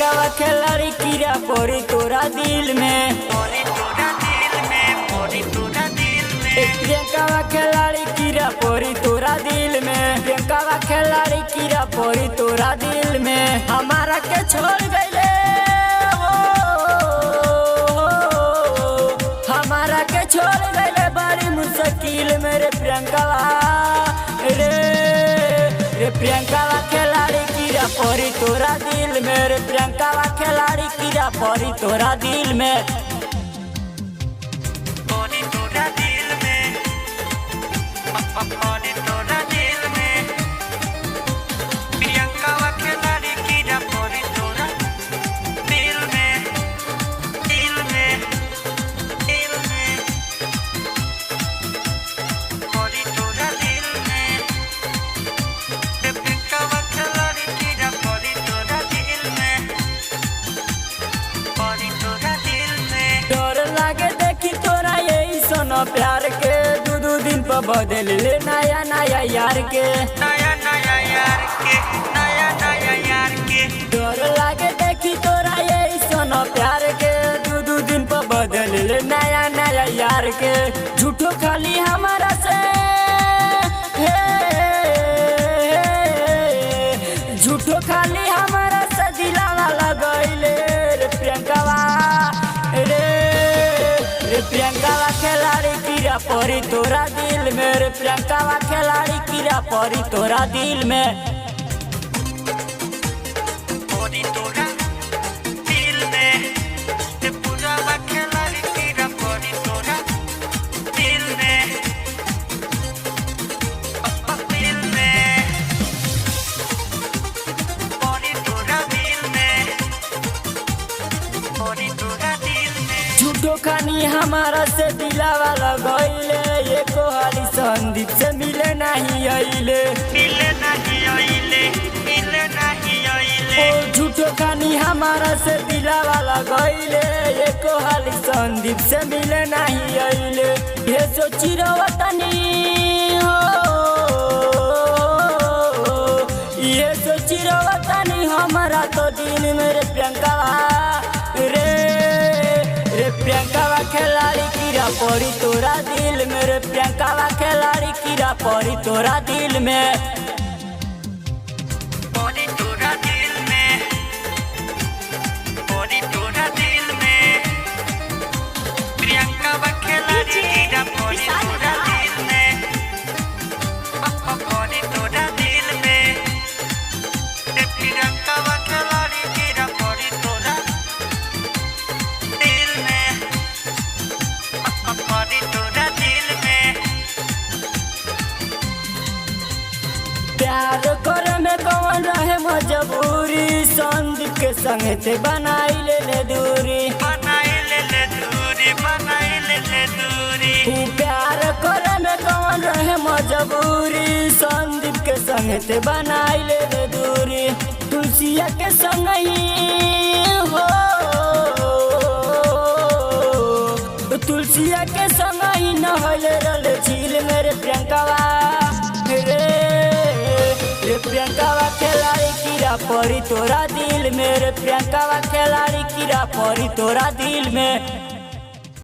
प्रियंका खिलाड़ी कीड़ा पड़ी तोरा दिल में, प्रियंका खिलाड़ी कीड़ा पड़ी तोरा दिल में, प्रियंका खिलाड़ी कीड़ा पड़ी तोरा दिल में। हमारा के छोड़ गईले हमारा के छोड़ गईले बड़ी मुश्किल मेरे प्रियंका रे प्रियंका खिलाड़ी कीड़ा पड़ी तोरा दिल में, रे प्रियंका खिलाड़ी कीड़ा पड़ी तोरा दिल में, पड़ी तोरा दिल में, पड़ी तोरा दिल में। प्रियंका खिलाड़ी कीड़ा पड़ी तोरा दिल में, दिल में, दिल में, पड़ी तोरा दिल में। प्रियंका खिलाड़ी कीड़ा पड़ी तोरा दिल में, पड़ी तोरा दिल में। डर लागे देखी तोरा यही सोना प्यार के, दू दिन पर बदल ले नया नया यार के, नया नया यार के, नया नया यार के। डर लागे देखी तोरा यही सोना प्यार के, दू दिन पर बदल ले नया नया यार के। झूठो खाली हमारा से झूठो खाली हमारा से दिलावा लगैले रे प्रियंका रे प्रियंका खिलाड़ी कीड़ा पड़ी तोरा दिल में, रे प्रियंका खिलाड़ी कीड़ा पड़ी तोरा दिल में, पड़ी तोरा दिल में। पूरा खिलाड़ी कीड़ा पड़ी तोरा दिल में, दिल में, पड़ी तोरा दिल में, पड़ी तोरा दिल में। झूठो खानी हमारा से दिलावा लगैले, एको हाली संदीप से मिले नहीं अइले, मिले नहीं आइले, मिले नहीं आइले। ओ झूठो खानी हमारा से दिलावा लगैले, एको हाली संदीप से मिले नहीं अइले। ये सोची रवतनी हो, ये सोची रवतनी हमारा तो दिन मेरे प्रियंका रे प्रियंका खिलाड़ी कीड़ा पड़ी तोरा दिल में, रे प्रियंका खिलाड़ी कीड़ा पड़ी तोरा दिल में, पड़ी तोरा दिल में, पड़ी तोरा दिल में। प्रियंका खिलाड़ी कीड़ा पड़ी तोरा दिल में, पड़ी तोरा दिल में। प्रियंका खिलाड़ी कीड़ा पड़ी तोरा दिल में, पड़ी तोरा दिल में। प्यार करे में कौन रहे मजबूरी, संदीप के संग से बनाई ले दूरी, बनाई ले दूरी, बनाई ले दूरी। तू प्यार करे में कौन रहे मजबूरी, संदीप के संग से बनाई ले दूरी। तुलसिया के संग ही हो, तुलसिया के संग ही नहले रल झील मेरे प्रियंका रे प्रियंका खिलाड़ी कीड़ा पड़ी तोरा दिल में, रे प्रियंका खिलाड़ी कीड़ा पड़ी तोरा दिल में।